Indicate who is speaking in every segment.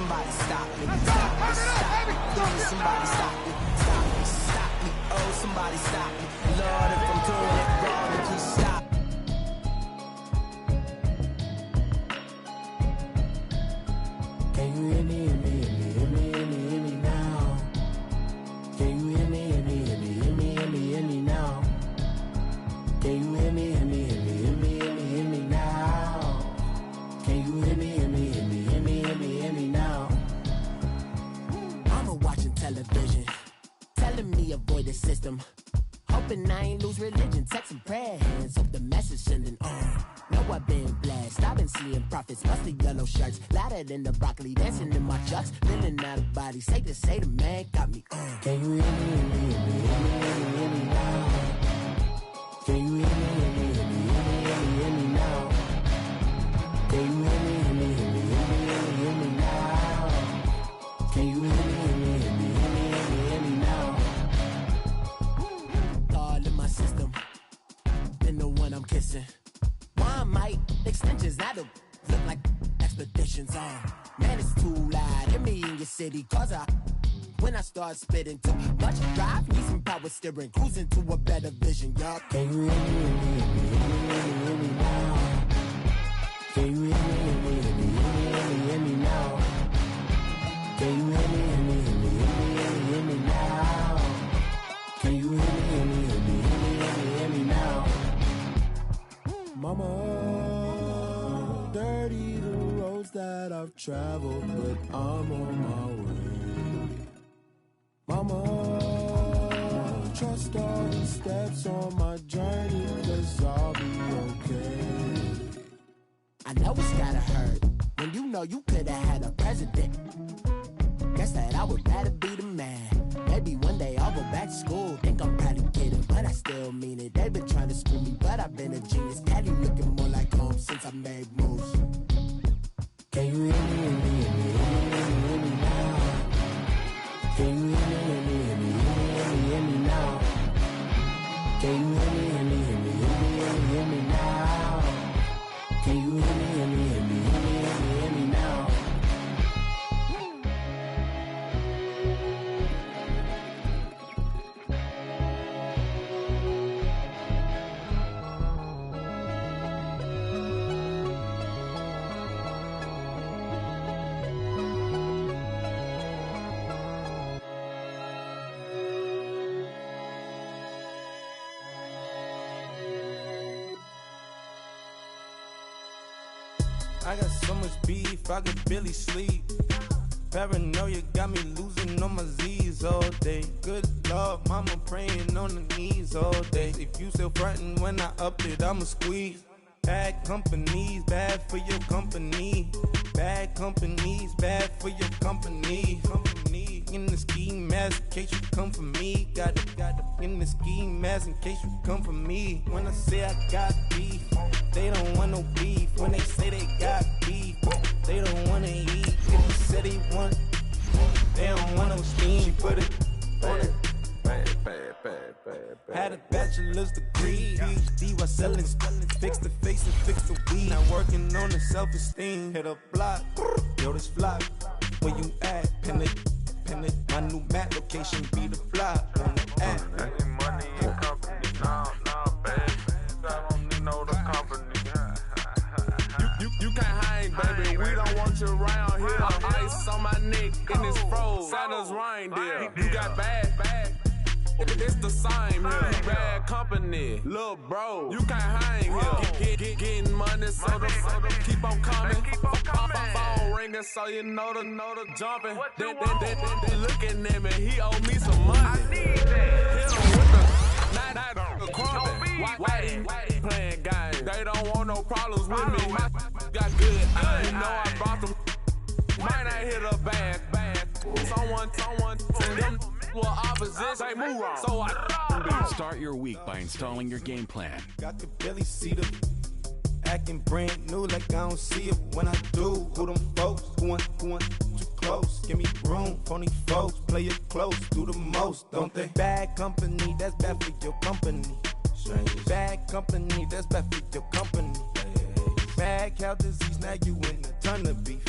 Speaker 1: somebody stop me. Stop me, stop me. Please, somebody stop me. Stop me, stop me. Oh, somebody stop me. Lord, if I'm doing it wrong, then please stop.
Speaker 2: Can you hear me, hear me, hear me, hear me, hear me, hear me now? Can you hear me, hear me, hear me, hear me, hear me, hear me now? Can you hear me, hear me, hear me, hear me, hear me, hear me now? Can you hear me, hear me, hear me, hear me, hear me, hear me now?
Speaker 1: Mama watching television, telling me avoid the system. Hoping I ain't lose religion, texting prayer hands, hope the message sending on. Know I've been blessed, I've been seeing prophets, mostly yellow shirts, louder than the broccoli, dancing in my chucks, feeling out of body, say the man got me on.
Speaker 2: Can you hear me, hear me, hear me, hear me, hear me, hear me now? Can you hear me, hear me, hear me, hear me, hear me, hear me now? Can you hear me, hear me, hear me, hear me, hear me, hear me now? Can you hear me, hear me, hear me, hear me, hear me, hear me now?
Speaker 1: All in my system, been the one I'm kissing. One might extensions, that'll look like expeditions on. Man, it's too loud, hear me in your city, cause when I start spitting too much drive, need some power steering, cruising to a better vision, y'all.
Speaker 2: Can you hear me, hear me, hear me, hear me, hear me now? Can you hear me, hear me, hear me, hear me, hear me, hear me now? Can you hear me, hear me, hear me, hear me, hear me, hear me now? Can you hear me, hear me, hear me, hear me, hear me, hear me now? Mama, dirty the roads that I've traveled, but I'm on my way. Mama, trust all the steps on my journey, 'cause I'll be okay.
Speaker 1: I know it's gotta hurt when you know you could've had a president. Guess that I would rather be the man. Maybe one day I'll go back to school. Think I'm probably kidding, but I still mean it. They've been trying to screw me, but I've been a genius. Cali looking more like home since I made moves.
Speaker 2: Can you hear me, hear me, hear me, hear me, hear me, hear me now? Can you hear me, hear me, hear me, hear me, hear me, hear me now? Can you hear me, hear me, hear me, hear me, hear me, hear me now? Can you hear me, hear me, hear me, hear me, hear me, hear me now?
Speaker 3: I got so much beef, I could barely sleep. Paranoia got me losing on my Z's all day. Good Lord, mama praying on the knees all day. If you still frontin' when I up it, I'ma squeeze. Bad companies, bad for your company. Bad companies, bad for your company. Company in the ski mask in case you come for me. Got it in the ski mask in case you come for me. When I say I got beef, they don't want no beef. When they say they got beef, they don't wanna eat. If they say they want, they don't want no steam. She put it on it. Had a bachelor's degree, PhD while selling, fix the face and fix the weed. Now working on the self-esteem. Hit a block, yo this fly. Where you at? Pin it. My new map location be the fly on the app.
Speaker 4: Any money in company, nah, baby. I don't need no the company. You can't hang, baby. We don't want you around here. Ice on my neck in this froze. Santa's reindeer. You got bad. It's the same here. Bad company, little bro. You can't hang here. Getting money, so the keep on coming. Phone ringing, so you know the jumping. They looking at me. He owe me some money. I need that. Hit him with the crumping. Why playing games? They don't want no problems with me. My got good. You know I brought them. Might not hit a bag. Someone send them. Well, opposition, say move wrong. So I
Speaker 5: start your week by installing your game plan.
Speaker 3: I could barely see them acting brand new, like I don't see it when I do. Who them folks? Who want too close? Give me room, phony folks. Play it close, do the most, don't they? Bad company, that's bad for your company. Bad company, that's bad for your company. Bad cow disease, now you in a ton of beef.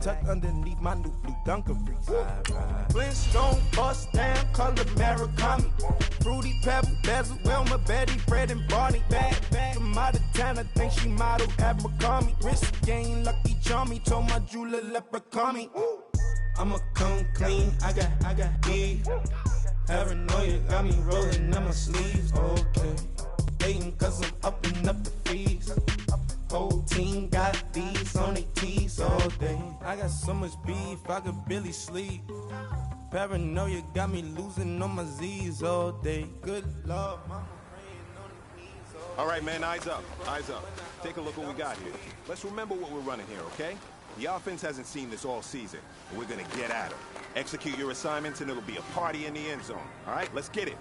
Speaker 3: tucked underneath my new blue Dunkarees. Flintstone, bust down, color Murakami. Fruity Pebble, Bezel, Wilma, Betty, Fred, and Barney. Bad from out of town, I think she modeled at McCarmy. Wrist game, Lucky Charmy, told my jeweler leprechaun me. I'ma come clean, I got beef. Paranoia got me rolling on my sleeves, okay. Hating cause I'm upping up the fees. Whole team got these on their tees all day. I got so much beef, I could barely sleep. Paranoia got me losing on my Z's all day. Good Lord, mama praying on the knees all day.
Speaker 6: All right, man, eyes up, eyes up. Take a look what we got here. Let's remember what we're running here, okay? The offense hasn't seen this all season, and we're gonna get at them. Execute your assignments, and it'll be a party in the end zone. All right, let's get it.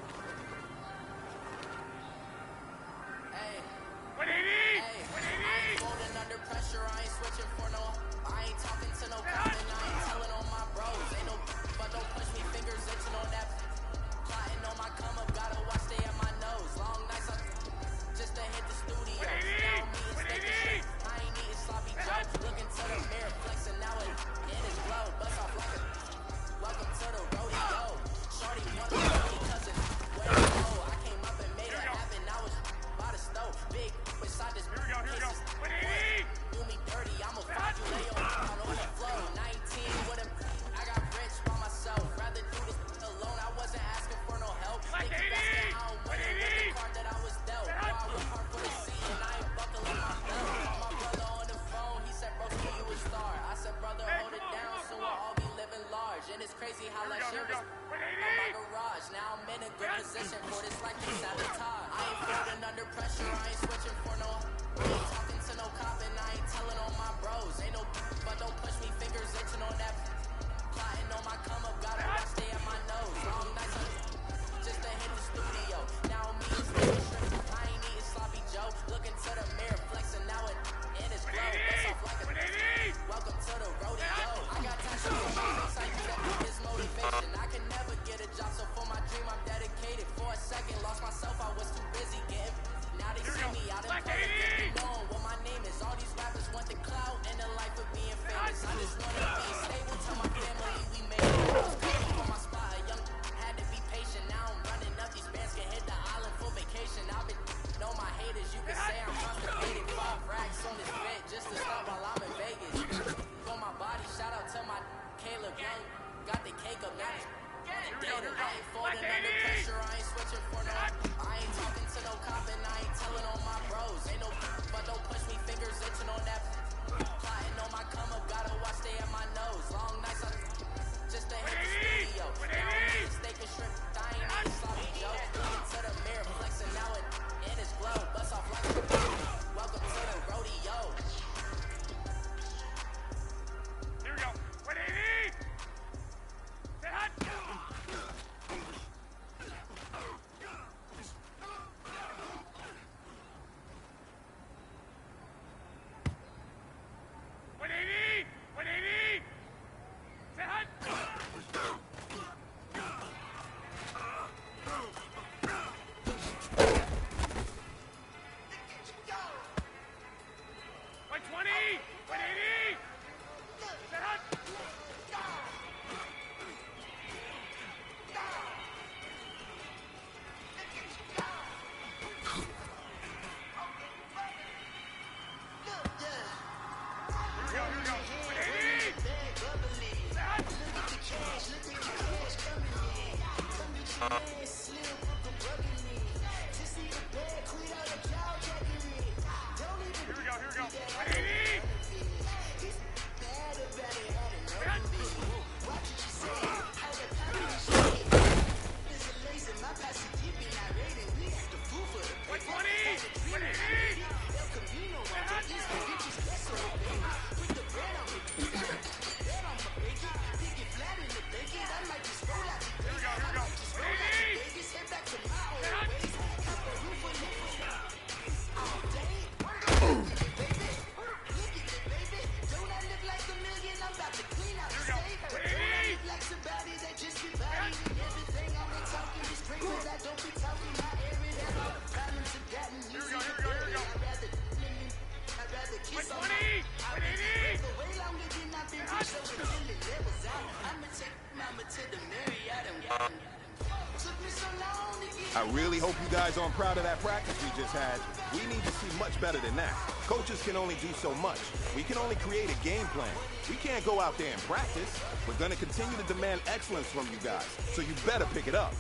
Speaker 6: you guys aren't proud of that practice we just had, we need to see much better than that. Coaches can only do so much. We can only create a game plan. We can't go out there and practice. We're going to continue to demand excellence from you guys, so you better pick it up.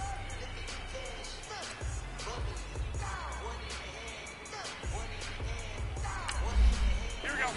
Speaker 7: Here we go.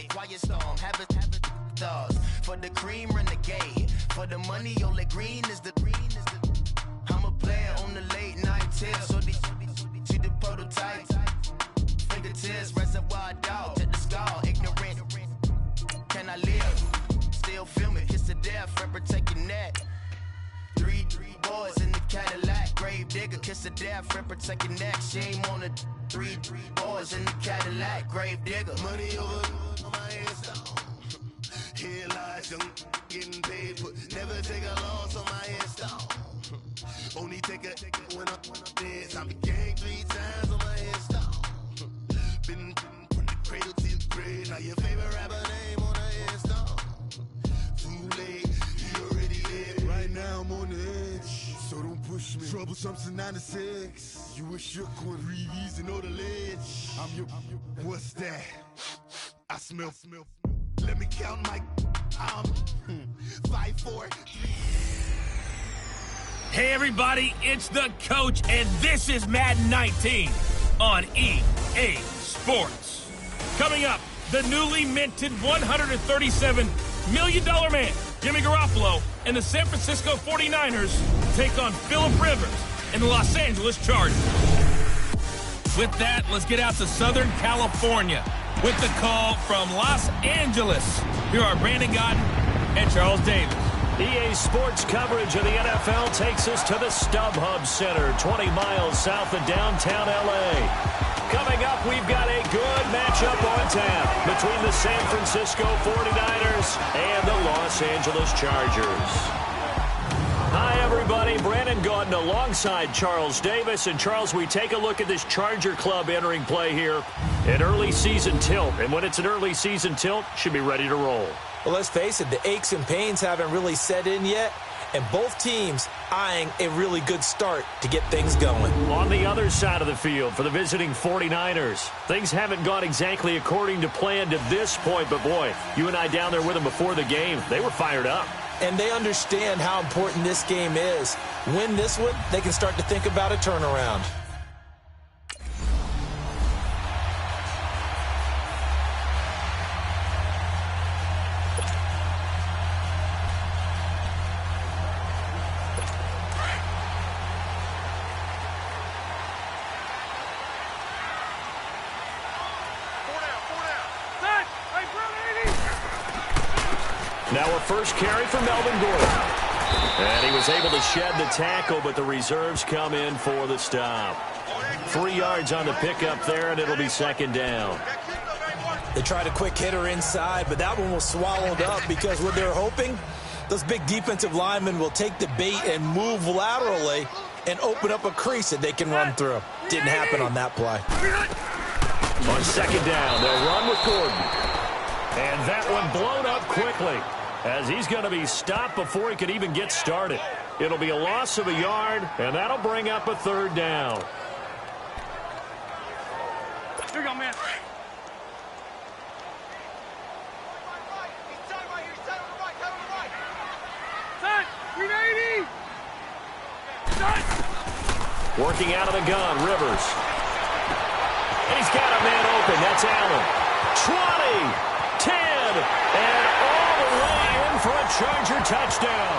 Speaker 8: Quiet storm, have it thoughts. For the cream, renegade. For the money, only green is the. I'm a player on the late night tip. So these see the prototype. Fingertips, reservoir dog, to the skull. Ignorant. Can I live? Still film it, kiss to death, forever take your neck. Three boys in the Cadillac, grave digger, kiss to death, forever take your neck. Shame on the three boys in the Cadillac, grave digger. Money over on my headstone. Here lies young, getting paid, but never take a loss on my headstone. Only take a when I'm dead. I be gang 3 times on my headstone. Been from the cradle to
Speaker 2: Great, now your favorite rapper name on the headstone. Too late, he already dead. Right now I'm on the edge, so don't push me. Troublesome to 96. You a shook one, breathe easy, know the ledge. I'm your, what's that? I smell. Let me count my, 5, 4, 3.
Speaker 9: Hey everybody, it's the coach, and this is Madden 19 on EA Sports. Coming up, the newly minted $137 million man, Jimmy Garoppolo, and the San Francisco 49ers take on Phillip Rivers and the Los Angeles Chargers. With that, let's get out to Southern California with the call from Los Angeles. Here are Brandon Gaudin and Charles Davis.
Speaker 10: EA Sports coverage of the NFL takes us to the StubHub Center, 20 miles south of downtown L.A. Coming up, we've got a good matchup on tap between the San Francisco 49ers and the Los Angeles Chargers. Hi, everybody. Brandon Gaudin alongside Charles Davis. And, Charles, we take a look at this Charger club entering play here. An early season tilt. And when it's an early season tilt, should be ready to roll.
Speaker 11: Well, let's face it, the aches and pains haven't really set in yet, and both teams eyeing a really good start to get things going.
Speaker 10: On the other side of the field for the visiting 49ers, things haven't gone exactly according to plan to this point, but boy, you and I down there with them before the game, they were fired up.
Speaker 11: And they understand how important this game is. Win this one, they can start to think about a turnaround.
Speaker 10: Now a first carry for Melvin Gordon. And he was able to shed the tackle, but the reserves come in for the stop. 3 yards on the pickup there, and it'll be second down.
Speaker 11: They tried a quick hitter inside, but that one was swallowed up because what they're hoping, those big defensive linemen will take the bait and move laterally and open up a crease that they can run through. Didn't happen on that play.
Speaker 10: On second down, they'll run with Gordon. And that one blown up quickly as he's going to be stopped before he could even get started. It'll be a loss of a yard, and that'll bring up a third down.
Speaker 7: Here you go, man.
Speaker 10: Working out of the gun, Rivers. And he's got a man open. That's Allen. 20, 10, and all the way in for a Charger touchdown.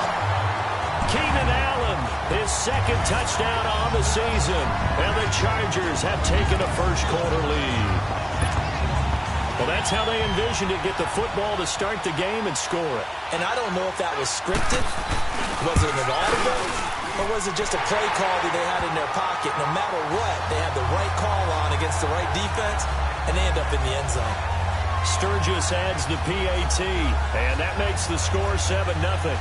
Speaker 10: Keenan Allen, his second touchdown on the season. And the Chargers have taken a first-quarter lead. Well, that's how they envisioned it, get the football to start the game and score it.
Speaker 11: And I don't know if that was scripted. Was it an audible? Or was it just a play call that they had in their pocket? No matter what, they had the right call on against the right defense, and they end up in the end zone.
Speaker 10: Sturgis adds the PAT, and that makes the score 7-0.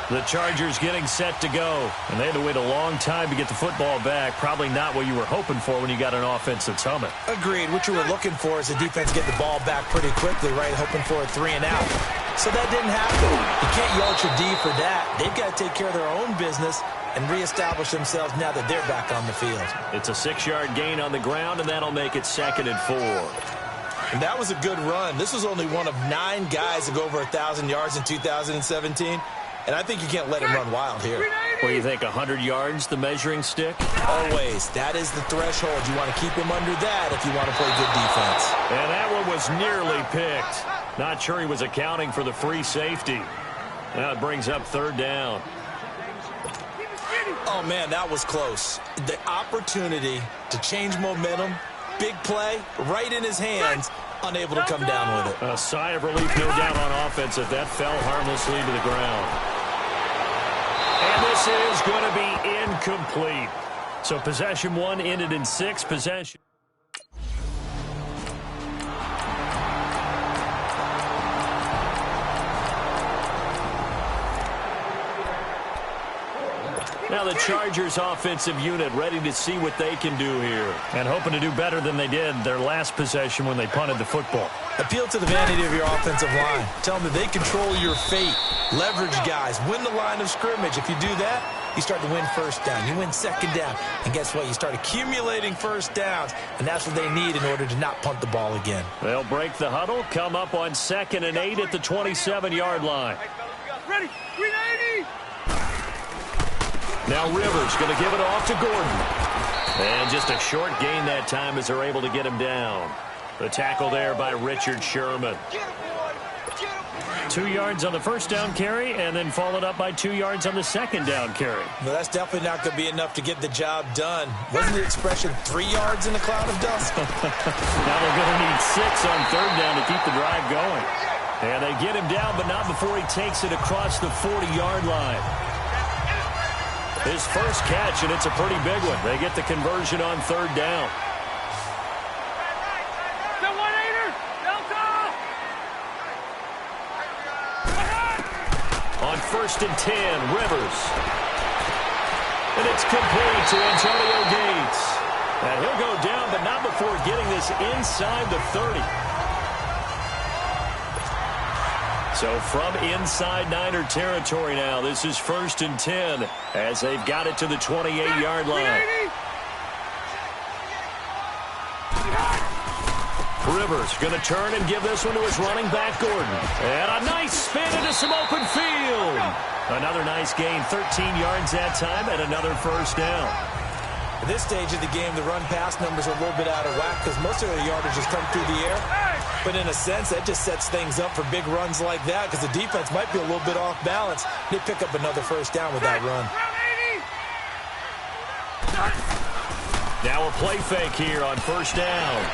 Speaker 10: The Chargers getting set to go. And they had to wait a long time to get the football back. Probably not what you were hoping for when you got an offense that's humming.
Speaker 11: Agreed. What you were looking for is the defense get the ball back pretty quickly, right? Hoping for a 3 and out. So that didn't happen. You can't yell at your D for that. They've got to take care of their own business and reestablish themselves now that they're back on the field.
Speaker 10: It's a 6-yard gain on the ground, and that'll make it 2nd and 4.
Speaker 11: And that was a good run. This was only one of 9 guys to go over 1,000 yards in 2017. And I think you can't let him run wild here.
Speaker 10: What do you think, 100 yards, the measuring stick?
Speaker 11: Always. That is the threshold. You want to keep him under that if you want to play good defense.
Speaker 10: And that one was nearly picked. Not sure he was accounting for the free safety. Now it brings up 3rd down.
Speaker 11: Oh, man, that was close. The opportunity to change momentum, big play, right in his hands, unable to come down with it.
Speaker 10: A sigh of relief, no doubt, on offense if that fell harmlessly to the ground. And this is going to be incomplete. So possession 1 ended in 6 possession. Now the Chargers offensive unit ready to see what they can do here. And hoping to do better than they did their last possession when they punted the football.
Speaker 11: Appeal to the vanity of your offensive line. Tell them that they control your fate. Leverage guys. Win the line of scrimmage. If you do that, you start to win first down. You win second down. And guess what? You start accumulating first downs. And that's what they need in order to not punt the ball again.
Speaker 10: They'll break the huddle, come up on 2nd and 8 at the 27-yard line.
Speaker 7: Ready, 380!
Speaker 10: Now Rivers going to give it off to Gordon. And just a short gain that time as they're able to get him down. The tackle there by Richard Sherman. 2 yards on the first down carry, and then followed up by 2 yards on the second down carry.
Speaker 11: Well, that's definitely not going to be enough to get the job done. Wasn't the expression 3 yards in a cloud of dust?
Speaker 10: Now they're going to need 6 on 3rd down to keep the drive going. And they get him down, but not before he takes it across the 40-yard line. His first catch, and it's a pretty big one. They get the conversion on 3rd down. On 1st and 10, Rivers. And it's complete to Antonio Gates. And he'll go down, but not before getting this inside the 30. So from inside Niner territory now, this is 1st and 10 as they've got it to the 28-yard line. Rivers going to turn and give this one to his running back, Gordon. And a nice spin into some open field. Another nice gain, 13 yards that time, and another first down.
Speaker 11: At this stage of the game, the run-pass numbers are a little bit out of whack because most of their yardage has come through the air. But in a sense, that just sets things up for big runs like that because the defense might be a little bit off balance. They pick up another first down with that run.
Speaker 10: Now a play fake here on 1st down.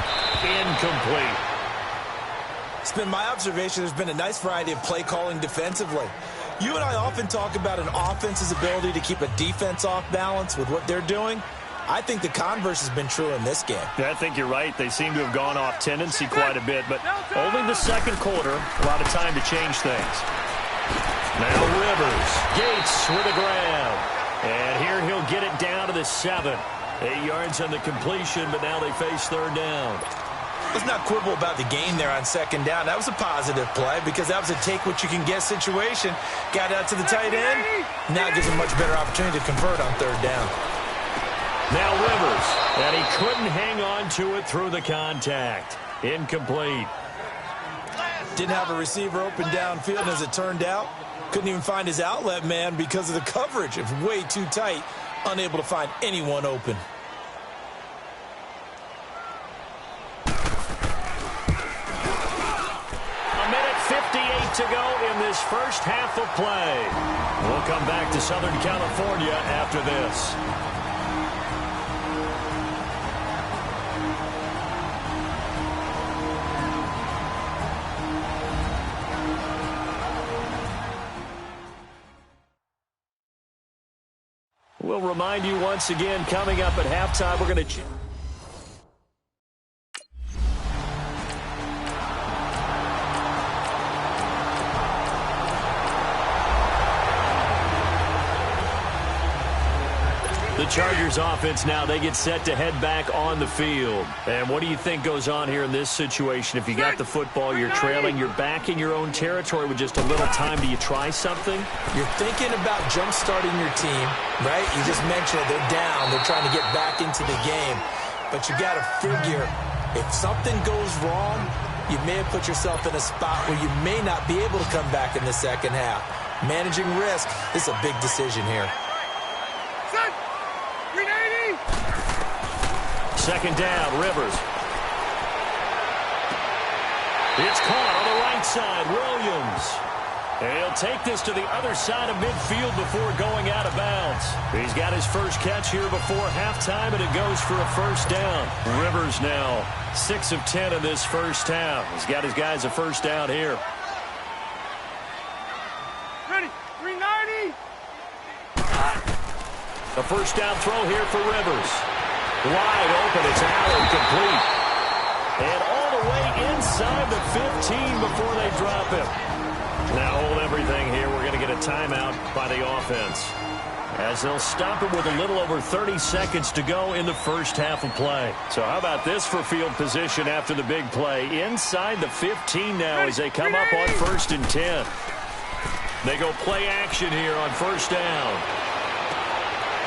Speaker 10: Incomplete.
Speaker 11: It's been my observation there's been a nice variety of play calling defensively. You and I often talk about an offense's ability to keep a defense off balance with what they're doing. I think the converse has been true in this game.
Speaker 10: Yeah, I think you're right. They seem to have gone off tendency quite a bit, but only the second quarter, a lot of time to change things. Now Rivers, Gates with a grab. And here he'll get it down to the 7. 8 yards on the completion, but now they face 3rd down.
Speaker 11: Let's not quibble about the gain there on 2nd down. That was a positive play because that was a take-what-you-can-get situation. Got out to the tight end. Now it gives him a much better opportunity to convert on 3rd down.
Speaker 10: Now Rivers, and he couldn't hang on to it through the contact. Incomplete.
Speaker 11: Didn't have a receiver open downfield, as it turned out. Couldn't even find his outlet man because of the coverage. It was way too tight. Unable to find anyone open.
Speaker 10: A minute 58 to go in this first half of play. We'll come back to Southern California after this. We'll remind you once again, coming up at halftime, we're going to... The Chargers offense now, they get set to head back on the field. And what do you think goes on here in this situation? If you got the football, you're trailing, you're back in your own territory with just a little time. Do you try something?
Speaker 11: You're thinking about jump-starting your team, right? You just mentioned it. They're down. They're trying to get back into the game. But you got to figure, if something goes wrong, you may have put yourself in a spot where you may not be able to come back in the second half. Managing risk is a big decision here.
Speaker 10: Second down, Rivers. It's caught on the right side, Williams. And he'll take this to the other side of midfield before going out of bounds. He's got his first catch here before halftime, and it goes for a first down. Rivers now 6 of 10 in this first half. He's got his guys a first down here.
Speaker 7: Ready, 390.
Speaker 10: A first down throw here for Rivers. Wide open. It's Allen, complete. And all the way inside the 15 before they drop him. Now hold everything here. We're going to get a timeout by the offense, as they'll stop it with a little over 30 seconds to go in the first half of play. So how about this for field position after the big play? Inside the 15 now as they come up on 1st and 10. They go play action here on first down.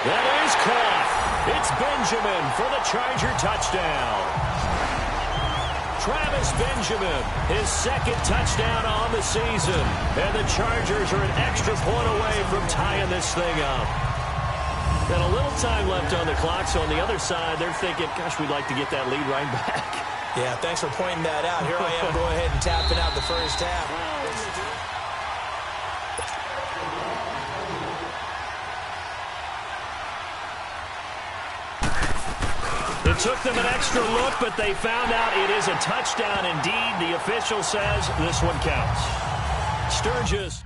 Speaker 10: That is caught. It's Benjamin for the Charger touchdown. Travis Benjamin, his second touchdown on the season. And the Chargers are an extra point away from tying this thing up. And a little time left on the clock, so on the other side, they're thinking, gosh, we'd like to get that lead right back.
Speaker 11: Yeah, thanks for pointing that out. Here I am going ahead and tapping out the first half.
Speaker 10: It took them an extra look, but they found out it is a touchdown indeed. The official says this one counts. Sturgis.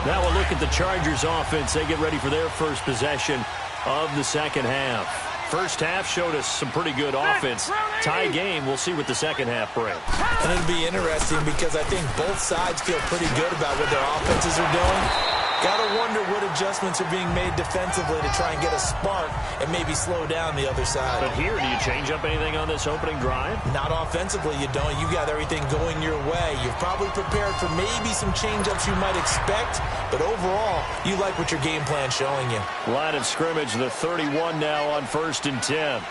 Speaker 10: Now we'll look at the Chargers offense. They get ready for their first possession of the second half. First half showed us some pretty good offense. Tie game, we'll see what the second half brings.
Speaker 11: And it'll be interesting because I think both sides feel pretty good about what their offenses are doing. Gotta wonder what adjustments are being made defensively to try and get a spark and maybe slow down the other side.
Speaker 10: But here, do you change up anything on this opening drive?
Speaker 11: Not offensively, you don't. You got everything going your way. You've probably prepared for maybe some change-ups you might expect, but overall, you like what your game plan's showing you.
Speaker 10: Line of scrimmage, the 31 now on 1st and 10.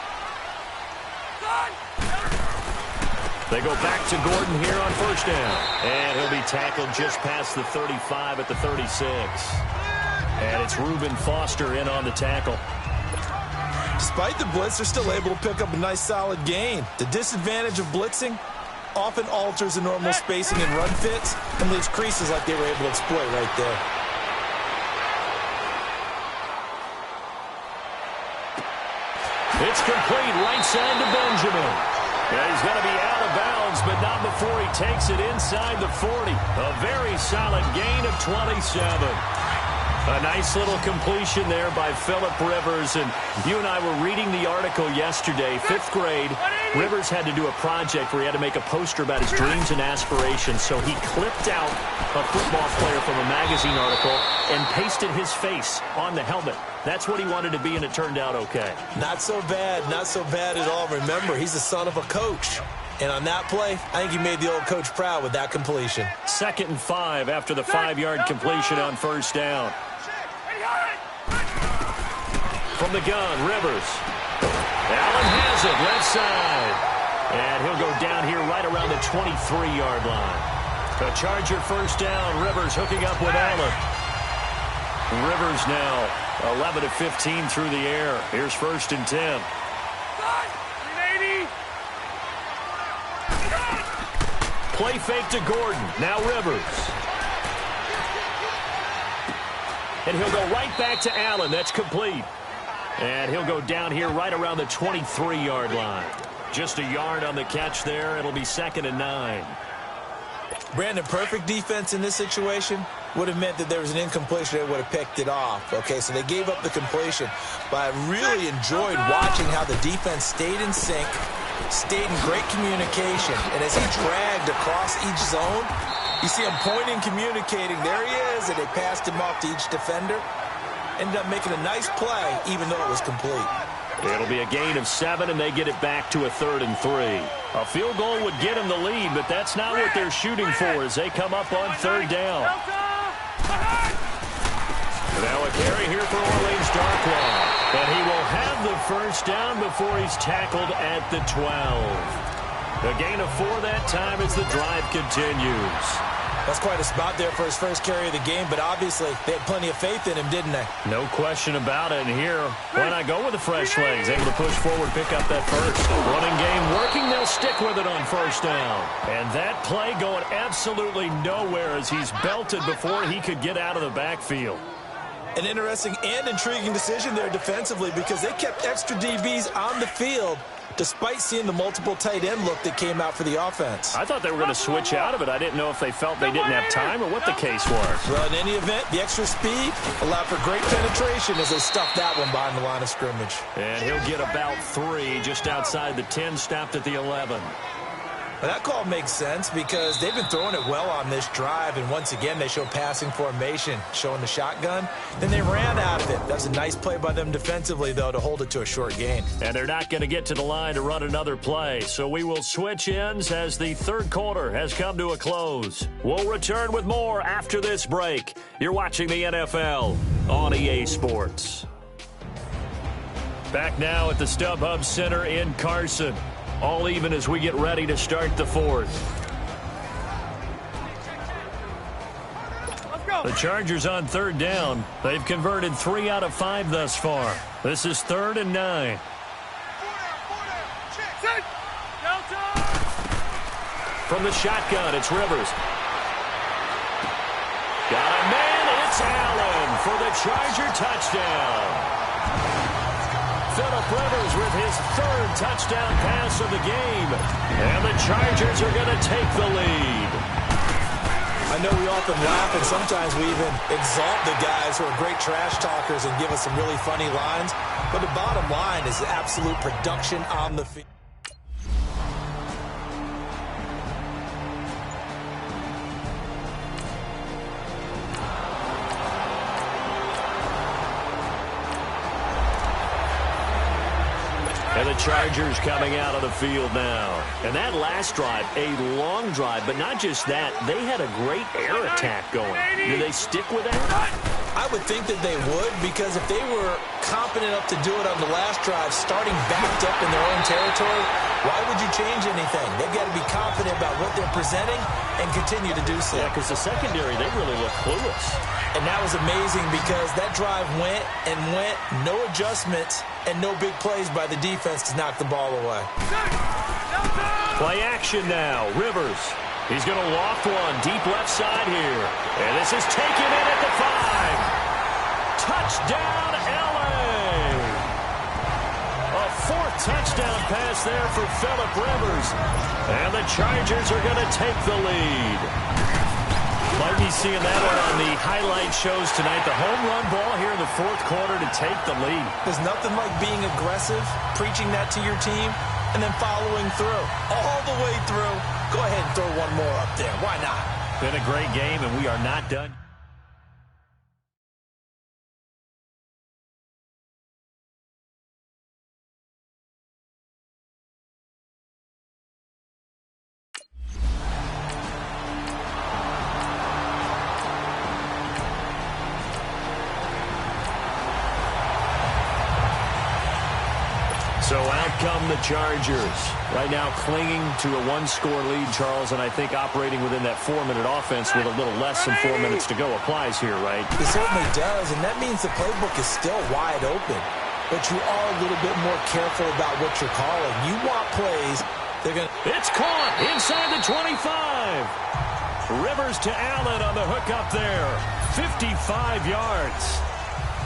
Speaker 10: They go back to Gordon here on first down. And he'll be tackled just past the 35 at the 36. And it's Reuben Foster in on the tackle.
Speaker 11: Despite the blitz, they're still able to pick up a nice solid gain. The disadvantage of blitzing often alters the normal spacing and run fits and leaves creases like they were able to exploit right there.
Speaker 10: It's complete right side to Benjamin. Yeah, he's going to be out of bounds, but not before he takes it inside the 40. A very solid gain of 27. A nice little completion there by Phillip Rivers. And you and I were reading the article yesterday, 5th grade. Rivers had to do a project where he had to make a poster about his dreams and aspirations. So he clipped out a football player from a magazine article and pasted his face on the helmet. That's what he wanted to be, and it turned out okay.
Speaker 11: Not so bad at all. Remember, he's the son of a coach. And on that play, I think he made the old coach proud with that completion.
Speaker 10: 2nd and 5 after the 5-yard completion on first down. From the gun, Rivers. Allen has it, left side. And he'll go down here right around the 23-yard line. A Charger first down. Rivers hooking up with Allen. Rivers now 11 of 15 through the air. Here's 1st and 10. Play fake to Gordon. Now Rivers. And he'll go right back to Allen. That's complete. And he'll go down here right around the 23-yard line. Just a yard on the catch there. It'll be 2nd and 9.
Speaker 11: Brandon, perfect defense in this situation would have meant that there was an incompletion. They would have picked it off. Okay, so they gave up the completion. But I really enjoyed watching how the defense stayed in sync, stayed in great communication. And as he dragged across each zone, you see him pointing, communicating. There he is, and they passed him off to each defender. Ended up making a nice play, even though it was complete.
Speaker 10: It'll be a gain of 7, and they get it back to a 3rd and 3. A field goal would get them the lead, but that's not what they're shooting for as they come up on 3rd down. Now a carry here for Orleans Darkwa. And he will have the first down before he's tackled at the 12. A gain of 4 that time as the drive continues.
Speaker 11: That's quite a spot there for his first carry of the game, but obviously they had plenty of faith in him, didn't they?
Speaker 10: No question about it. And here, why not go with the fresh legs? Able to push forward, pick up that first. Running game working, they'll stick with it on first down. And that play going absolutely nowhere as he's belted before he could get out of the backfield.
Speaker 11: An interesting and intriguing decision there defensively because they kept extra DBs on the field despite seeing the multiple tight end look that came out for the offense.
Speaker 10: I thought they were going to switch out of it. I didn't know if they felt they didn't have time or what the case was.
Speaker 11: Well, in any event, the extra speed allowed for great penetration as they stuffed that one behind the line of scrimmage.
Speaker 10: And he'll get about 3 just outside the 10, stopped at the 11.
Speaker 11: Well, that call makes sense because they've been throwing it well on this drive, and once again they show passing formation, showing the shotgun. Then they ran out of it. That was a nice play by them defensively, though, to hold it to a short gain.
Speaker 10: And they're not going to get to the line to run another play, so we will switch ends as the third quarter has come to a close. We'll return with more after this break. You're watching the NFL on EA Sports. Back now at the StubHub Center in Carson. All even as we get ready to start the fourth. The Chargers on third down. They've converted 3 out of 5 thus far. This is 3rd and 9. From the shotgun, it's Rivers. Got a man, it's Allen for the Charger touchdown. Phillip Rivers with his 3rd touchdown pass of the game. And the Chargers are going to take the lead.
Speaker 11: I know we often laugh and sometimes we even exalt the guys who are great trash talkers and give us some really funny lines. But the bottom line is absolute production on the field.
Speaker 10: And the Chargers coming out of the field now. And that last drive, a long drive, but not just that. They had a great air attack going. Do they stick with that?
Speaker 11: I would think that they would, because if they were competent enough to do it on the last drive, starting backed up in their own territory, why would you change anything? They've got to be confident about what they're presenting and continue to do so.
Speaker 10: Yeah, because the secondary, they really look clueless.
Speaker 11: And that was amazing because that drive went and went, no adjustments, and no big plays by the defense to knock the ball away.
Speaker 10: Play action now. Rivers. He's going to loft one deep left side here. And this is taken in at the 5. Touchdown, LA. A 4th touchdown pass there for Phillip Rivers. And the Chargers are going to take the lead. Might be seeing that one on the highlight shows tonight. The home run ball here in the 4th quarter to take the lead.
Speaker 11: There's nothing like being aggressive, preaching that to your team, and then following through. All the way through. Go ahead and throw one more up there. Why not?
Speaker 10: Been a great game, and we are not done. So out come the Chargers. Right now clinging to a 1-score lead, Charles, and I think operating within that 4-minute offense with a little less than 4 minutes to go applies here, right?
Speaker 11: It certainly does, and that means the playbook is still wide open. But you are a little bit more careful about what you're calling. You want plays.
Speaker 10: It's caught inside the 25. Rivers to Allen on the hook up there. 55 yards.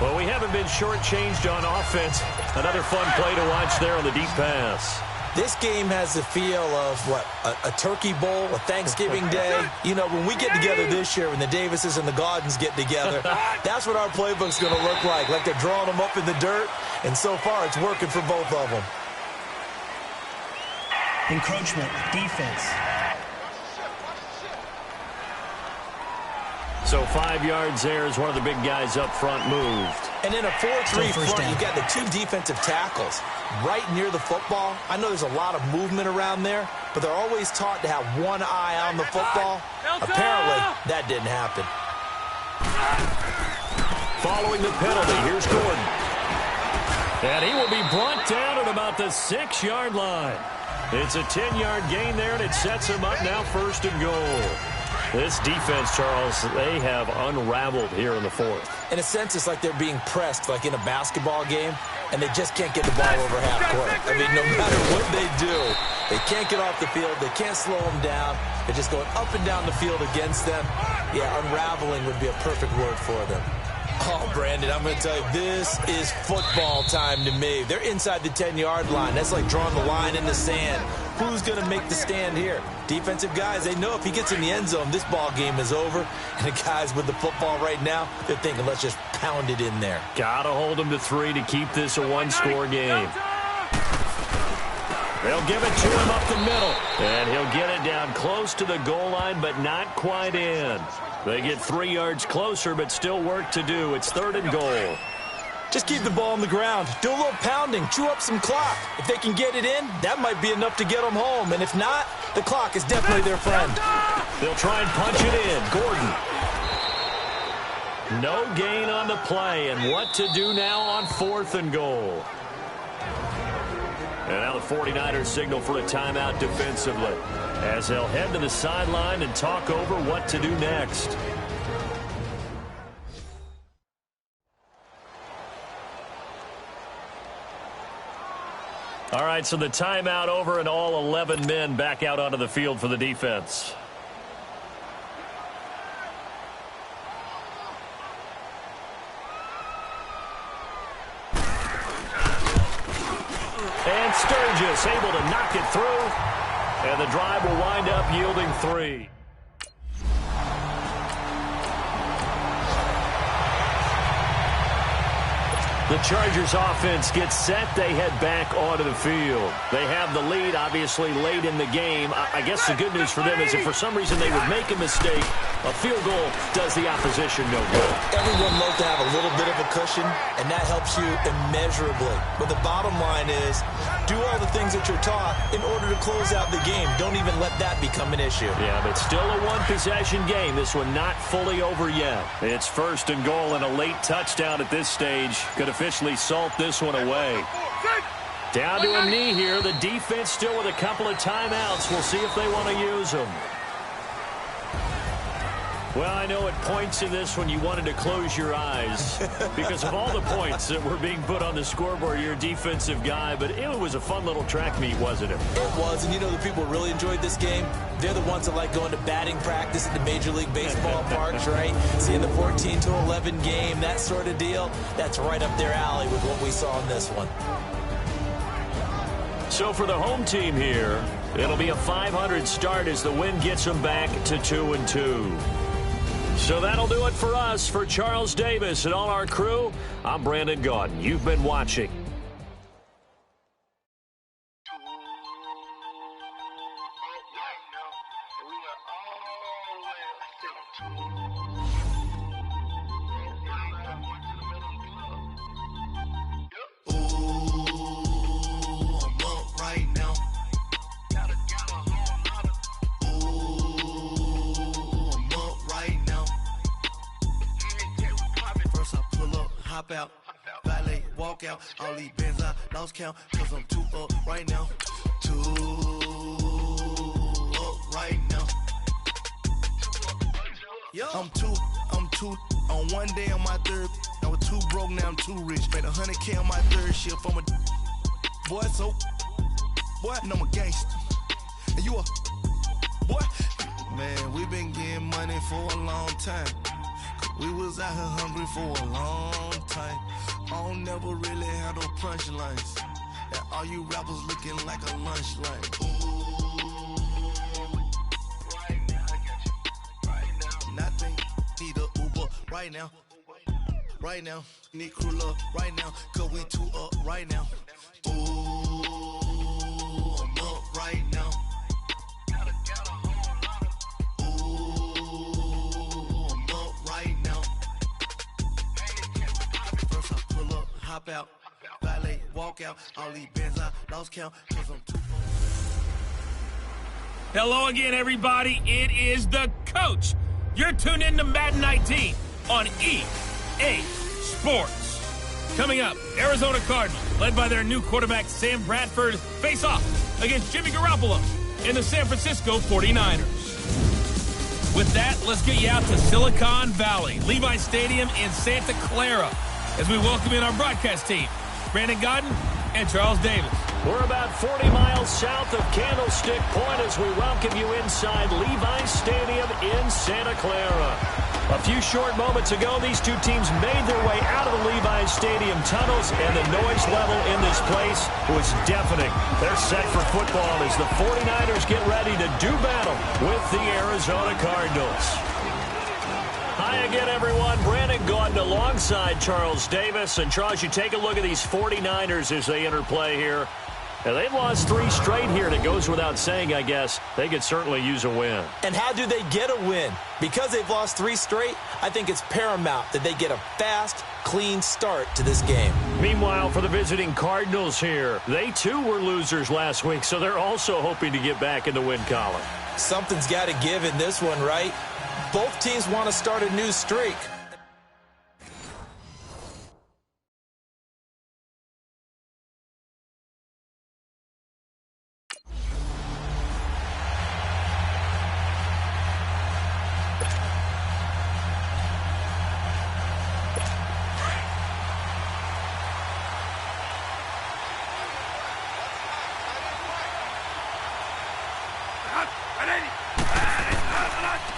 Speaker 10: Well, we haven't been shortchanged on offense. Another fun play to watch there on the deep pass.
Speaker 11: This game has the feel of, what, a turkey bowl, a Thanksgiving day. You know, when we get together this year, when the Davises and the Gaudens get together, that's what our playbook's going to look like they're drawing them up in the dirt. And so far, it's working for both of them.
Speaker 12: Encroachment, defense.
Speaker 10: So 5 yards there as one of the big guys up front moved.
Speaker 11: And in a 4-3 front, you've got the 2 defensive tackles right near the football. I know there's a lot of movement around there, but they're always taught to have one eye on the football. Apparently, that didn't happen.
Speaker 10: Following the penalty, here's Gordon. And he will be brought down at about the 6-yard line. It's a 10-yard gain there, and it sets him up now 1st and goal. This defense, Charles, they have unraveled here in the 4th.
Speaker 11: In a sense, it's like they're being pressed like in a basketball game, and they just can't get the ball over half court. I mean, no matter what they do, they can't get off the field. They can't slow them down. They're just going up and down the field against them. Yeah, unraveling would be a perfect word for them. Oh, Brandon, I'm going to tell you, this is football time to me. They're inside the 10-yard line. That's like drawing the line in the sand. Who's going to make the stand here? Defensive guys, they know if he gets in the end zone, this ball game is over. And the guys with the football right now, they're thinking, let's just pound it in there.
Speaker 10: Got to hold them to 3 to keep this a one-score game. They'll give it to him up the middle. And he'll get it down close to the goal line, but not quite in. They get 3 yards closer, but still work to do. It's 3rd and goal.
Speaker 11: Just keep the ball on the ground. Do a little pounding. Chew up some clock. If they can get it in, that might be enough to get them home. And if not, the clock is definitely their friend.
Speaker 10: They'll try and punch it in. Gordon. No gain on the play. And what to do now on 4th and goal? And now the 49ers signal for a timeout defensively, as they'll head to the sideline and talk over what to do next. All right, so the timeout over and all 11 men back out onto the field for the defense. And Sturgis able to knock it through. And the drive will wind up yielding 3. The Chargers offense gets set. They head back onto the field. They have the lead, obviously, late in the game. I guess the good news for them is if for some reason they would make a mistake, a field goal does the opposition no good.
Speaker 11: Everyone loves to have a little bit of a cushion, and that helps you immeasurably. But the bottom line is, do all the things that you're taught in order to close out the game. Don't even let that become an issue.
Speaker 10: Yeah, but still a one-possession game. This one not fully over yet. It's 1st and goal and a late touchdown at this stage. Could officially salt this one away. Down to a knee here. The defense still with a couple of timeouts. We'll see if they want to use them. Well, I know at points in this one you wanted to close your eyes because of all the points that were being put on the scoreboard. You're a defensive guy, but it was a fun little track meet, wasn't it?
Speaker 11: It was, and you know the people who really enjoyed this game? They're the ones that like going to batting practice at the Major League Baseball parks, right? Seeing the 14-11 game, that sort of deal. That's right up their alley with what we saw in this one.
Speaker 10: So for the home team here, it'll be a .500 start as the win gets them back to 2-2. So that'll do it for us. For Charles Davis and all our crew, I'm Brandon Gaudin. You've been watching.
Speaker 13: Out, valet, walk out, all these bands I lost count, cause I'm 2 up right now, 2 up right now. I'm two, on one day on my 3rd, I was 2 broke, now I'm 2 rich, made 100K on my 3rd shift, I'm a boy, so, boy, and I'm a gangster, and you a, boy, man, we been getting money for a long time. We was out here hungry for a long time. I don't never really have no punchlines. And all you rappers looking like a lunch line. Right now, I got you. Right now. Nothing. Need a Uber right now. Right now. Need crew up right now. Cause we 2 up right now. Ooh, I'm up right now. Hop out, valet, walk out, all these bands I lost count, cause I'm 2.
Speaker 9: Hello again, everybody. It is the coach. You're tuned in to Madden 19 on EA Sports. Coming up, Arizona Cardinals, led by their new quarterback Sam Bradford, face off against Jimmy Garoppolo and the San Francisco 49ers. With that, let's get you out to Silicon Valley, Levi Stadium in Santa Clara, as we welcome in our broadcast team, Brandon Gaudin and Charles Davis.
Speaker 10: We're about 40 miles south of Candlestick Point as we welcome you inside Levi Stadium in Santa Clara. A few short moments ago, these two teams made their way out of the Levi's Stadium tunnels, and the noise level in this place was deafening. They're set for football as the 49ers get ready to do battle with the Arizona Cardinals. Hi again, everyone. Brandon Gaudin alongside Charles Davis. And, Charles, you take a look at these 49ers as they interplay here. And they've lost 3 straight here, and it goes without saying, I guess, they could certainly use a win.
Speaker 11: And how do they get a win? Because they've lost 3 straight, I think it's paramount that they get a fast, clean start to this game.
Speaker 10: Meanwhile, for the visiting Cardinals here, they too were losers last week, so they're also hoping to get back in the win column.
Speaker 11: Something's got to give in this one, right? Both teams want to start a new streak.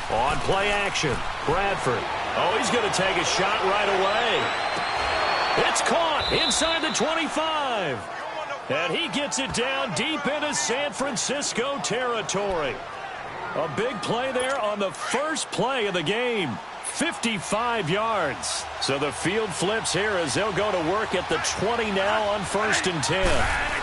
Speaker 10: On play action, Bradford. Oh, he's going to take a shot right away. It's caught inside the 25. And he gets it down deep into San Francisco territory. A big play there on the first play of the game. 55 yards. So the field flips here as they'll go to work at the 20 now on 1st and 10.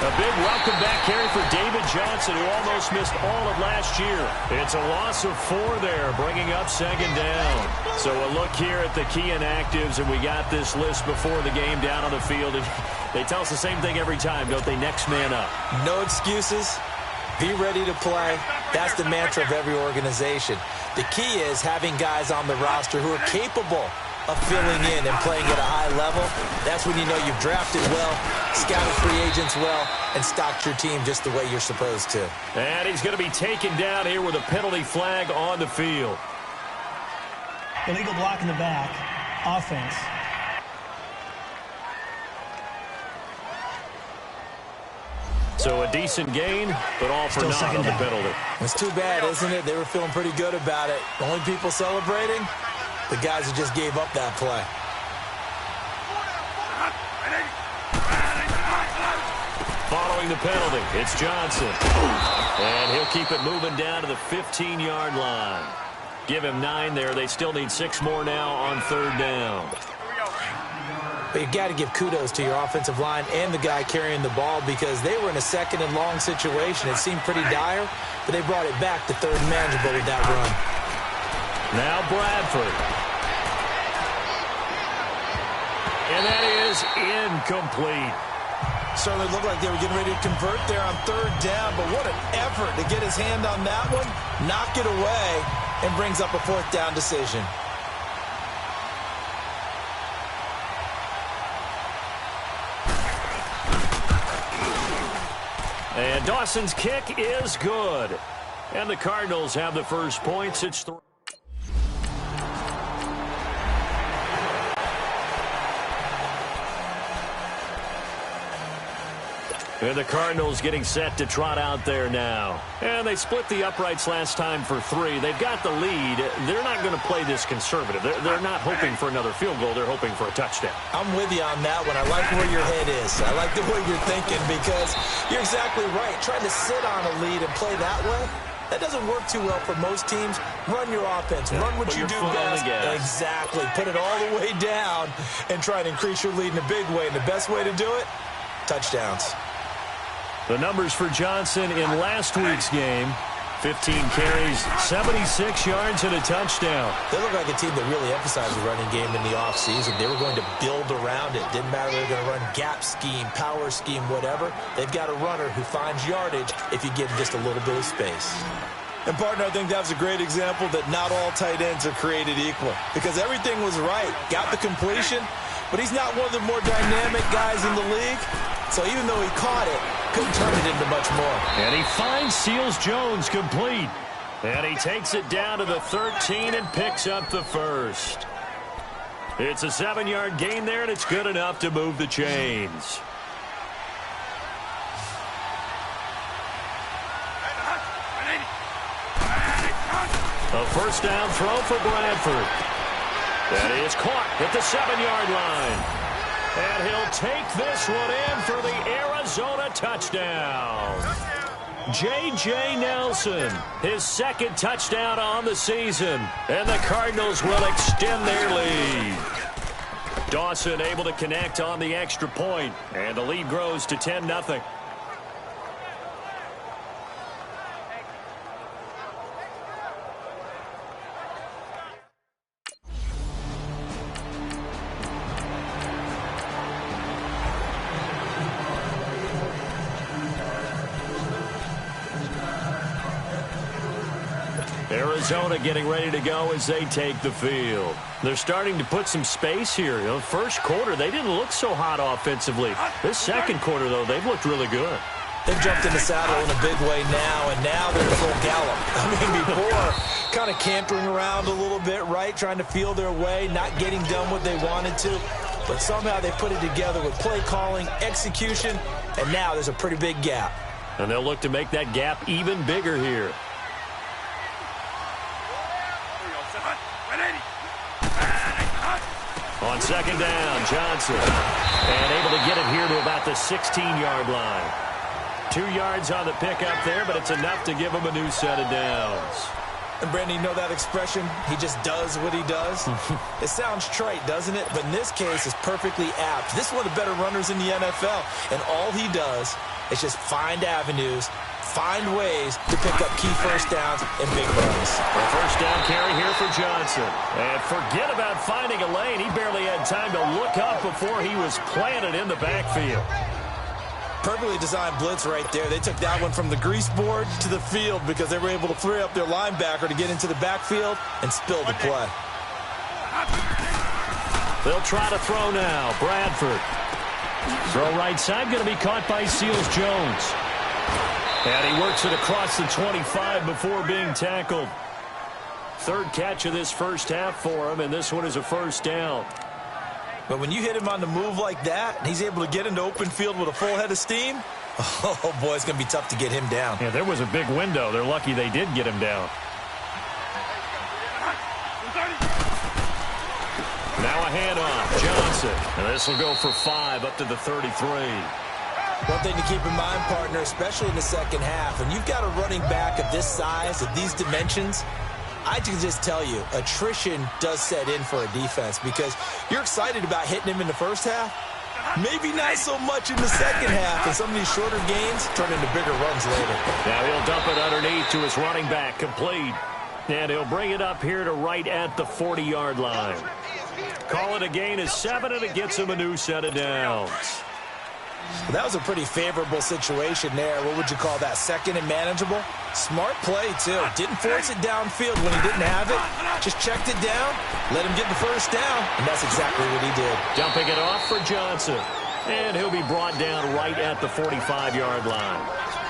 Speaker 10: A big welcome back carry for David Johnson, who almost missed all of last year. It's a loss of 4 there, bringing up 2nd down. So a look here at the key inactives, and we got this list before the game down on the field. And they tell us the same thing every time, don't they? Next man up.
Speaker 11: No excuses. Be ready to play. That's the mantra of every organization. The key is having guys on the roster who are capable of filling in and playing at a high level. That's when you know you've drafted well, scouted free agents well, and stocked your team just the way you're supposed to.
Speaker 10: And he's going to be taken down here with a penalty flag on the field.
Speaker 12: Illegal block in the back. Offense.
Speaker 10: So a decent gain, but all for naught on the penalty.
Speaker 11: It's too bad, isn't it? They were feeling pretty good about it. The only people celebrating, the guys who just gave up that play.
Speaker 10: Following the penalty, it's Johnson. And he'll keep it moving down to the 15-yard line. Give him 9 there. They still need 6 more now on 3rd down.
Speaker 11: But you've got to give kudos to your offensive line and the guy carrying the ball because they were in a 2nd and long situation. It seemed pretty dire, but they brought it back to 3rd and manageable with that run.
Speaker 10: Now Bradford. And that is incomplete.
Speaker 11: Certainly looked like they were getting ready to convert there on 3rd down, but what an effort to get his hand on that one, knock it away, and brings up a 4th down decision.
Speaker 10: And Dawson's kick is good. And the Cardinals have the first points. It's 3. And the Cardinals getting set to trot out there now. And they split the uprights last time for 3. They've got the lead. They're not going to play this conservative. They're not hoping for another field goal. They're hoping for a touchdown.
Speaker 11: I'm with you on that one. I like where your head is. I like the way you're thinking because you're exactly right. Trying to sit on a lead and play that way, that doesn't work too well for most teams. Run your offense. Run what you do best. Exactly. Put it all the way down and try to increase your lead in a big way. And the best way to do it, touchdowns.
Speaker 10: The numbers for Johnson in last week's game, 15 carries, 76 yards, and a touchdown.
Speaker 11: They look like a team that really emphasized the running game in the offseason. They were going to build around it. Didn't matter if they were going to run gap scheme, power scheme, whatever. They've got a runner who finds yardage if you give him just a little bit of space. And, partner, I think that's a great example that not all tight ends are created equal because everything was right. Got the completion, but he's not one of the more dynamic guys in the league. So even though he caught it, couldn't turn it into much more.
Speaker 10: And he finds Seals-Jones complete. And he takes it down to the 13 and picks up the first. It's a 7-yard gain there, and it's good enough to move the chains. A First down throw for Bradford. That is caught at the 7-yard line. And he'll take this one in for the Arizona touchdown. J.J. Nelson, his second touchdown on the season. And the Cardinals will extend their lead. Dawson able to connect on the extra point, and the lead grows to 10-0. Arizona getting ready to go as they take the field. They're starting to put some space here. You know, first quarter, they didn't look so hot offensively. This second quarter, though, they've looked really good.
Speaker 11: They've jumped in the saddle in a big way now, and now they're in full gallop. I mean, before, kind of cantering around a little bit, right, trying to feel their way, not getting done what they wanted to. But somehow they put it together with play calling, execution, and now there's a pretty big gap.
Speaker 10: And they'll look to make that gap even bigger here. On second down, Johnson. And able to get it here to about the 16-yard line. 2 yards on the pickup there, but it's enough to give him a new set of downs.
Speaker 11: And, Brandon, you know that expression? He just does what he does? It sounds trite, doesn't it? But in this case, it's perfectly apt. This is one of the better runners in the NFL. And all he does is just find avenues, find ways to pick up key first downs and big runs.
Speaker 10: A first down carry here for Johnson. And forget about finding a lane. He barely had time to look up before he was planted in the backfield.
Speaker 11: Perfectly designed blitz right there. They took that one from the grease board to the field because they were able to free up their linebacker to get into the backfield and spill the play.
Speaker 10: They'll try to throw now. Bradford. Throw right side, going to be caught by Seals-Jones. And he works it across the 25 before being tackled. Third catch of this first half for him, and this one is a first down.
Speaker 11: But when you hit him on the move like that, and he's able to get into open field with a full head of steam, oh, boy, it's going to be tough to get him down.
Speaker 10: Yeah, there was a big window. They're lucky they did get him down. Now a handoff. Johnson. And this will go for 5 up to the 33.
Speaker 11: One thing to keep in mind, partner, especially in the second half, when you've got a running back of this size, of these dimensions, I can just tell you, attrition does set in for a defense because you're excited about hitting him in the first half. Maybe not so much in the second half, and some of these shorter gains turn into bigger runs later.
Speaker 10: Now he'll dump it underneath to his running back, complete. And he'll bring it up here to right at the 40-yard line. Call it a gain of 7, and it gets him a new set of downs.
Speaker 11: Well, that was a pretty favorable situation there. What would you call that? Second and manageable? Smart play, too. Didn't force it downfield when he didn't have it. Just checked it down, let him get the first down, and that's exactly what he did.
Speaker 10: Dumping it off for Johnson. And he'll be brought down right at the 45-yard line.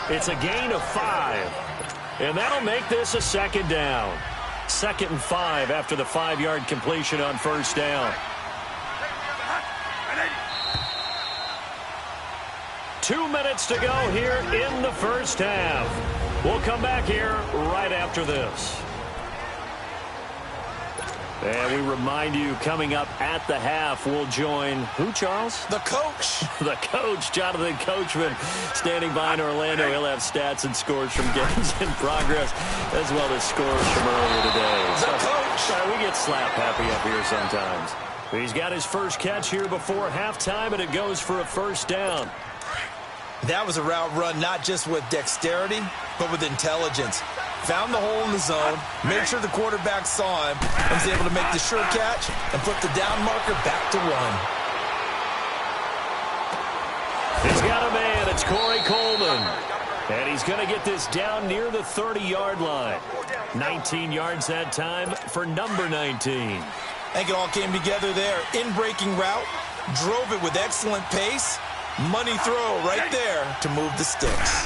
Speaker 10: It's a gain of 5. And that'll make this a second down. 2nd and 5 after the 5-yard completion on first down. 2 minutes to go here in the first half. We'll come back here right after this. And we remind you, coming up at the half, we'll join who, Charles?
Speaker 11: The coach.
Speaker 10: The coach, Jonathan Coachman, standing by in Orlando. He'll have stats and scores from games in progress, as well as scores from earlier today.
Speaker 11: The coach.
Speaker 10: We get slap happy up here sometimes. He's got his first catch here before halftime, and it goes for a first down.
Speaker 11: That was a route run not just with dexterity, but with intelligence. Found the hole in the zone, made sure the quarterback saw him, and was able to make the sure catch and flip the down marker back to run.
Speaker 10: He's got a man. It's Corey Coleman. And he's going to get this down near the 30-yard line. 19 yards that time for number 19.
Speaker 11: I think it all came together there. In-breaking route, drove it with excellent pace. Money throw right there to move the sticks.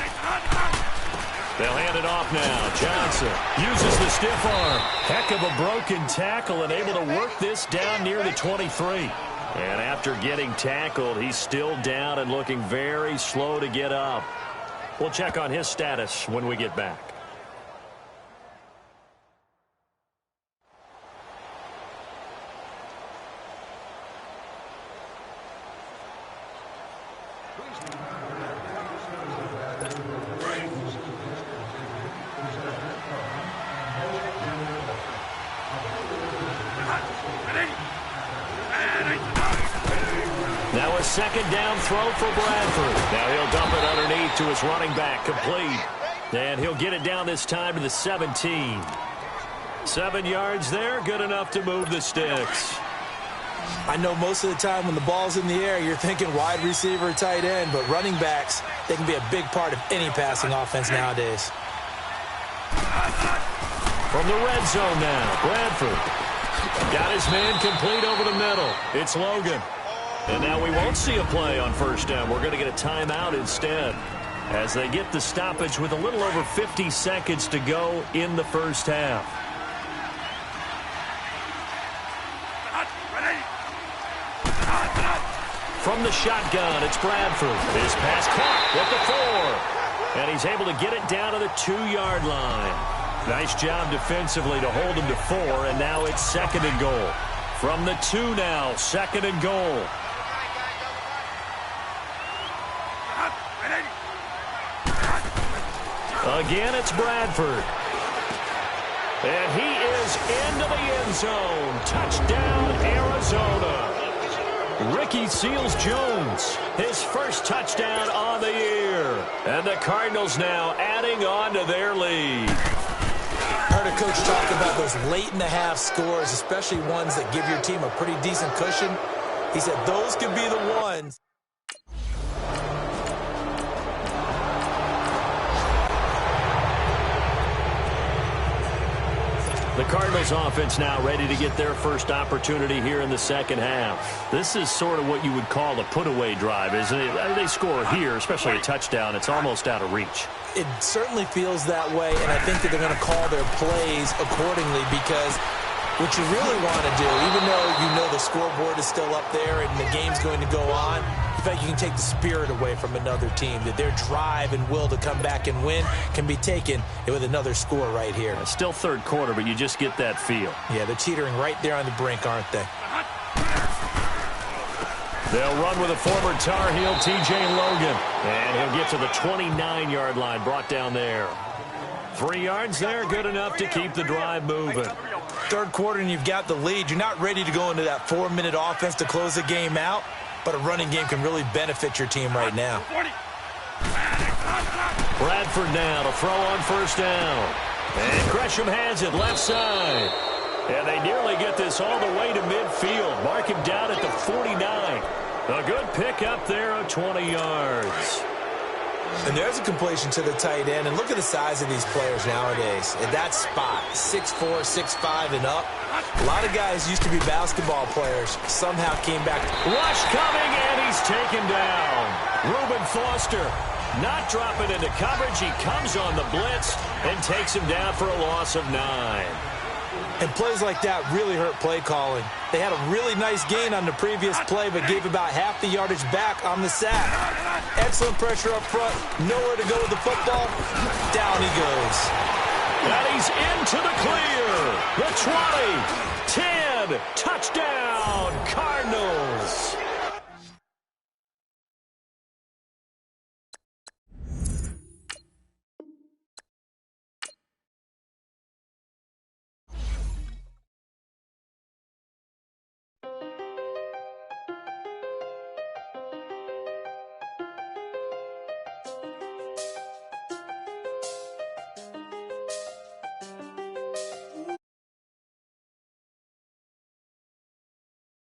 Speaker 10: They'll hand it off now. Johnson uses the stiff arm. Heck of a broken tackle and able to work this down near the 23. And after getting tackled, he's still down and looking very slow to get up. We'll check on his status when we get back. second down throw for Bradford. Now he'll dump it underneath to his running back, complete. And he'll get it down this time to the 17. 7 yards there, good enough to move the sticks.
Speaker 11: I know most of the time when the ball's in the air, you're thinking wide receiver, tight end, but running backs, they can be a big part of any passing offense nowadays.
Speaker 10: From the red zone now, Bradford. Got his man complete over the middle. It's Logan. And now we won't see a play on first down. We're going to get a timeout instead as they get the stoppage with a little over 50 seconds to go in the first half. From the shotgun, it's Bradford. His pass caught with the 4. And he's able to get it down to the 2-yard line. Nice job defensively to hold him to 4, and now it's second and goal. From the 2 now, second and goal. Again, it's Bradford. And he is into the end zone. Touchdown, Arizona. Ricky Seals-Jones, his first touchdown on the year. And the Cardinals now adding on to their lead.
Speaker 11: Heard a coach talk about those late-in-the-half scores, especially ones that give your team a pretty decent cushion. He said those could be the ones.
Speaker 10: The Cardinals offense now ready to get their first opportunity here in the second half. This is sort of what you would call a put-away drive, isn't it? They score here, especially a touchdown. It's almost out of reach.
Speaker 11: It certainly feels that way, and I think that they're going to call their plays accordingly because what you really want to do, even though you know the scoreboard is still up there and the game's going to go on, in fact, you can take the spirit away from another team, that their drive and will to come back and win can be taken with another score right here.
Speaker 10: It's still third quarter, but you just get that feel.
Speaker 11: Yeah, they're teetering right there on the brink, aren't they?
Speaker 10: They'll run with a former Tar Heel, T.J. Logan. And he'll get to the 29-yard line, brought down there. 3 yards there, good enough to keep the drive moving.
Speaker 11: Third quarter and you've got the lead. You're not ready to go into that 4-minute offense to close the game out, but a running game can really benefit your team right now.
Speaker 10: Bradford now to throw on first down. And Gresham has it left side. And they nearly get this all the way to midfield. Mark him down at the 49. A good pick up there of 20 yards.
Speaker 11: And there's a completion to the tight end. And look at the size of these players nowadays. At that spot, 6'4", 6'5", and up. A lot of guys used to be basketball players. Somehow came back.
Speaker 10: Rush coming, and he's taken down. Reuben Foster not dropping into coverage. He comes on the blitz and takes him down for a loss of 9.
Speaker 11: And plays like that really hurt play calling. They had a really nice gain on the previous play, but gave about half the yardage back on the sack. Excellent pressure up front. Nowhere to go with the football. Down he goes.
Speaker 10: And he's into the clear. The 20, 10, touchdown.